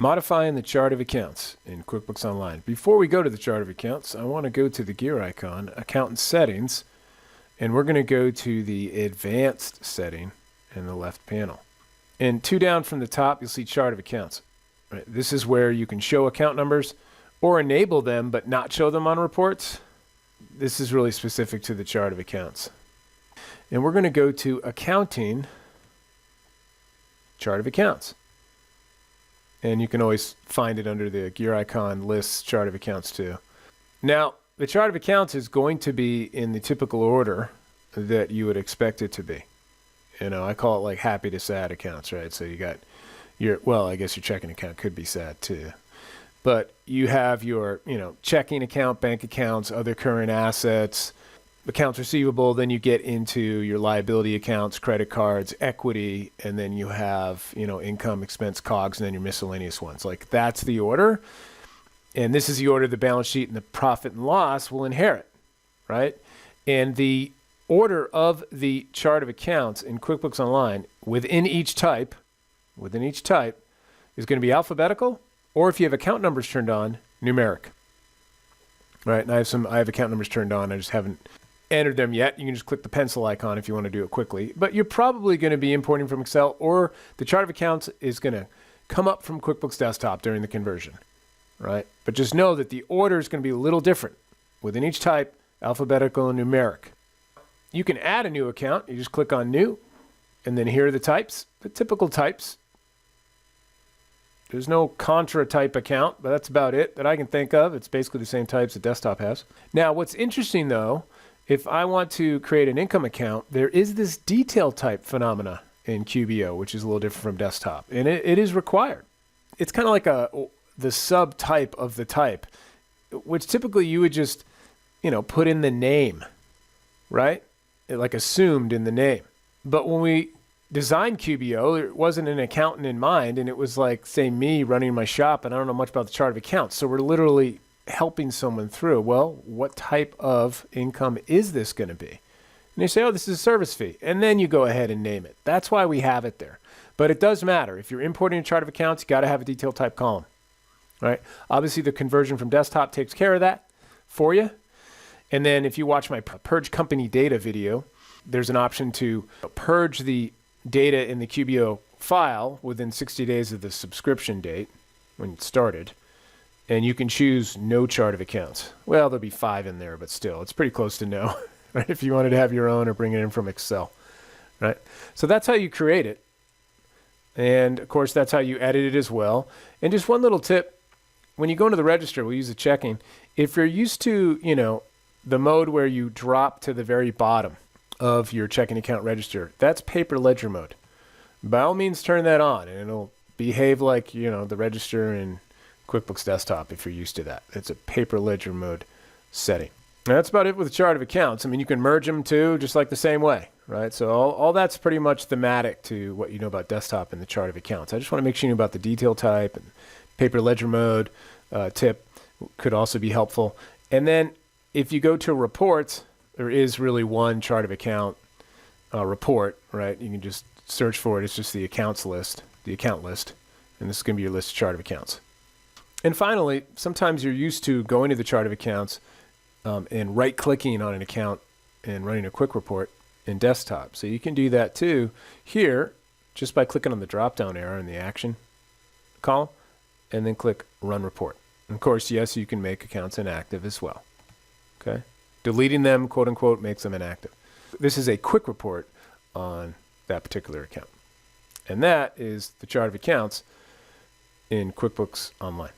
Modifying the chart of accounts in QuickBooks Online. Before we go to the chart of accounts, I want to go to the gear icon, Accountant Settings, and we're going to go to the Advanced setting in the left panel. And two down from the top, you'll see Chart of Accounts. Right, this is where you can show account numbers or enable them but not show them on reports. This is really specific to the Chart of Accounts. And we're going to go to Accounting, Chart of Accounts. And you can always find it under the gear icon, lists, Chart of Accounts too. Now, the Chart of Accounts is going to be in the typical order that you would expect it to be. You know, I call it like happy to sad accounts, right? So you got your, well, I guess your checking account could be sad too. But you have your, checking account, bank accounts, other current assets, accounts receivable, then you get into your liability accounts, credit cards, equity, and then you have, income, expense, COGS, and then your miscellaneous ones. Like that's the order. And this is the order the balance sheet and the profit and loss will inherit, right? And the order of the chart of accounts in QuickBooks Online within each type is going to be alphabetical, or if you have account numbers turned on, numeric. Right? And I have account numbers turned on. I just haven't entered them yet. You can just click the pencil icon if you want to do it quickly. But you're probably going to be importing from Excel, or the chart of accounts is going to come up from QuickBooks Desktop during the conversion. Right? But just know that the order is going to be a little different within each type, alphabetical and numeric. You can add a new account. You just click on New, and then here are the types, the typical types. There's no contra type account, but that's about it that I can think of. It's basically the same types that Desktop has. Now, what's interesting though, if I want to create an income account, there is this detail type phenomena in QBO, which is a little different from Desktop, and it is required. It's kind of like the subtype of the type, which typically you would just, put in the name, right? Like assumed in the name. But when we designed QBO, there wasn't an accountant in mind, and it was like, say, me running my shop, and I don't know much about the chart of accounts. So we're literally helping someone through, well, what type of income is this going to be? And they say, oh, this is a service fee. And then you go ahead and name it. That's why we have it there. But it does matter. If you're importing a chart of accounts, you got to have a detail type column, right? Obviously, the conversion from Desktop takes care of that for you. And then if you watch my Purge Company Data video, there's an option to purge the data in the QBO file within 60 days of the subscription date when it started. And you can choose no chart of accounts. Well, there'll be 5 in there, but still, it's pretty close to no, right? If you wanted to have your own or bring it in from Excel, right? So that's how you create it. And of course, that's how you edit it as well. And just one little tip, when you go into the register, we'll use the checking. If you're used to, the mode where you drop to the very bottom of your checking account register, that's paper ledger mode. By all means, turn that on, and it'll behave like, the register in QuickBooks Desktop if you're used to that. It's a paper ledger mode setting. And that's about it with the chart of accounts. I mean, you can merge them too, just like the same way, right? So all that's pretty much thematic to what you know about Desktop and the chart of accounts. I just want to make sure you know about the detail type and paper ledger mode tip could also be helpful. And then if you go to reports, there is really one chart of account report, right? You can just search for it. It's just the accounts list, the account list, and this is going to be your list of chart of accounts. And finally, sometimes you're used to going to the chart of accounts and right-clicking on an account and running a quick report in Desktop. So you can do that too here just by clicking on the drop-down arrow in the action column and then click Run Report. And of course, yes, you can make accounts inactive as well. Okay? Deleting them, quote unquote, makes them inactive. This is a quick report on that particular account. And that is the chart of accounts in QuickBooks Online.